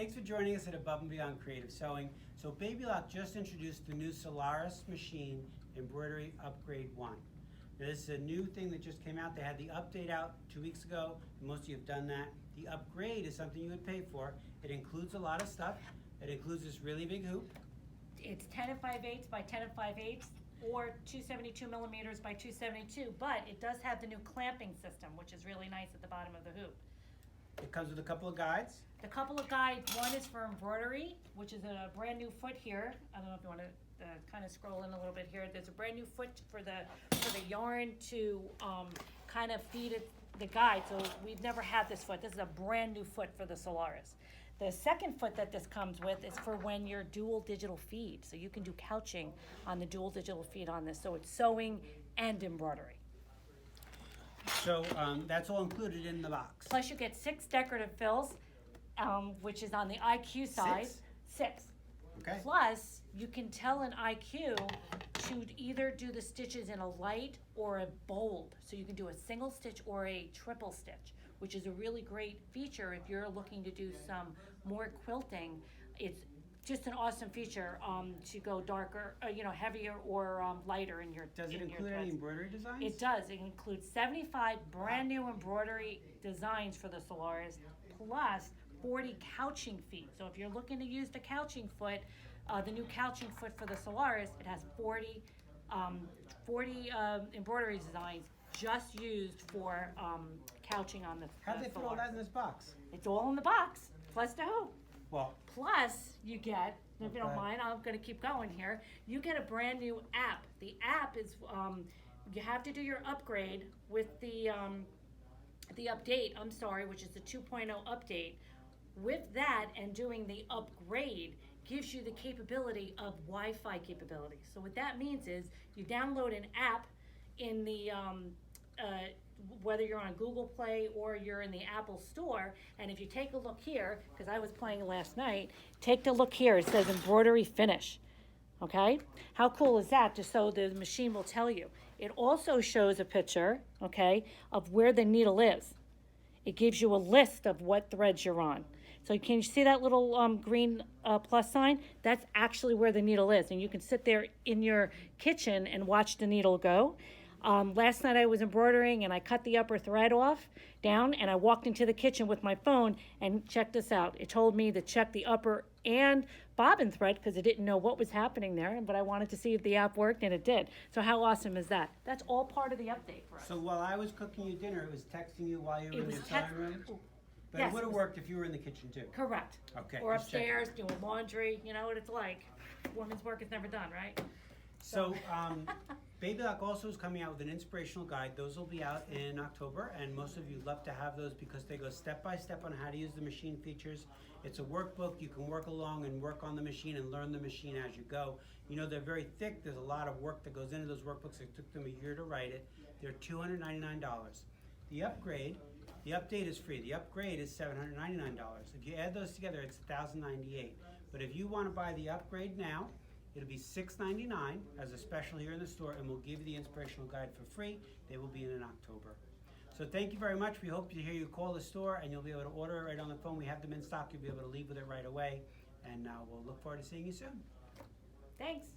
Thanks for joining us at Above and Beyond Creative Sewing. So Baby Lock just introduced the new Solaris machine, Embroidery Upgrade 1. Now, this is a new thing that just came out. They had the update out 2 weeks ago. Most of you have done that. The upgrade is something you would pay for. It includes a lot of stuff. It includes this really big hoop. It's 10 5/8 by 10 5/8 or 272 millimeters by 272, but it does have the new clamping system, which is really nice at the bottom of the hoop. It comes with a couple of guides. The couple of guides, one is for embroidery, which is a brand new foot here. I don't know if you want to kind of scroll in a little bit here. There's a brand new foot for the yarn to kind of feed it the guide. So we've never had this foot. This is a brand new foot for the Solaris. The second foot that this comes with is for when you're dual digital feed. So you can do couching on the dual digital feed on this. So it's sewing and embroidery. So that's all included in the box. Plus you get 6 decorative fills, which is on the IQ side. 6. Okay. Plus, you can tell an IQ to either do the stitches in a light or a bold. So you can do a single stitch or a triple stitch, which is a really great feature if you're looking to do some more quilting. It's just an awesome feature to go darker, heavier or lighter in your Does it in your include any threads. embroidery designs? It does. It includes 75 brand new embroidery designs for the Solaris, plus 40 couching feet. So if you're looking to use the couching foot, the new couching foot for the Solaris, it has 40 embroidery designs just used for couching on the How'd they put all that in this box? It's all in the box, plus the hoop. Well, Plus, you get, if you don't Okay. mind, I'm going to keep going here. You get a brand new app. The app is, you have to do your upgrade with the update, which is the 2.0 update. With that and doing the upgrade gives you the capability of Wi-Fi capability. So what that means is you download an app in the whether you're on Google Play or you're in the Apple Store, and if you take a look here, because I was playing last night, take a look here. It says embroidery finish. Okay, how cool is that? Just so the machine will tell you. It also shows a picture, okay, of where the needle is. It gives you a list of what threads you're on. So can you see that little green plus sign? That's actually where the needle is, and you can sit there in your kitchen and watch the needle go. Last night I was embroidering and I cut the upper thread off down, and I walked into the kitchen with my phone and checked this out. It told me to check the upper and bobbin thread because it didn't know what was happening there, but I wanted to see if the app worked, and it did. So how awesome is that? That's all part of the update for us. so while I was cooking you dinner, it was texting you while you were It in was your sewing room? But yes, it would it have was- worked if you were in the kitchen too. Correct. Okay. Or just checking. upstairs doing laundry. You know what it's like. Woman's work is never done, right? So Baby Lock also is coming out with an inspirational guide. Those will be out in October, and most of you love to have those because they go step by step on how to use the machine features. It's a workbook. You can work along and work on the machine and learn the machine as you go. You know, they're very thick. There's a lot of work that goes into those workbooks. It took them a year to write it. They're $299. The update is free. The upgrade is $799. If you add those together, it's $1,098. But if you want to buy the upgrade now, it'll be $699 as a special here in the store, and we'll give you the inspirational guide for free. They will be in October. So thank you very much. We hope to hear you call the store, and you'll be able to order it right on the phone. We have them in stock. You'll be able to leave with it right away, and we'll look forward to seeing you soon. Thanks.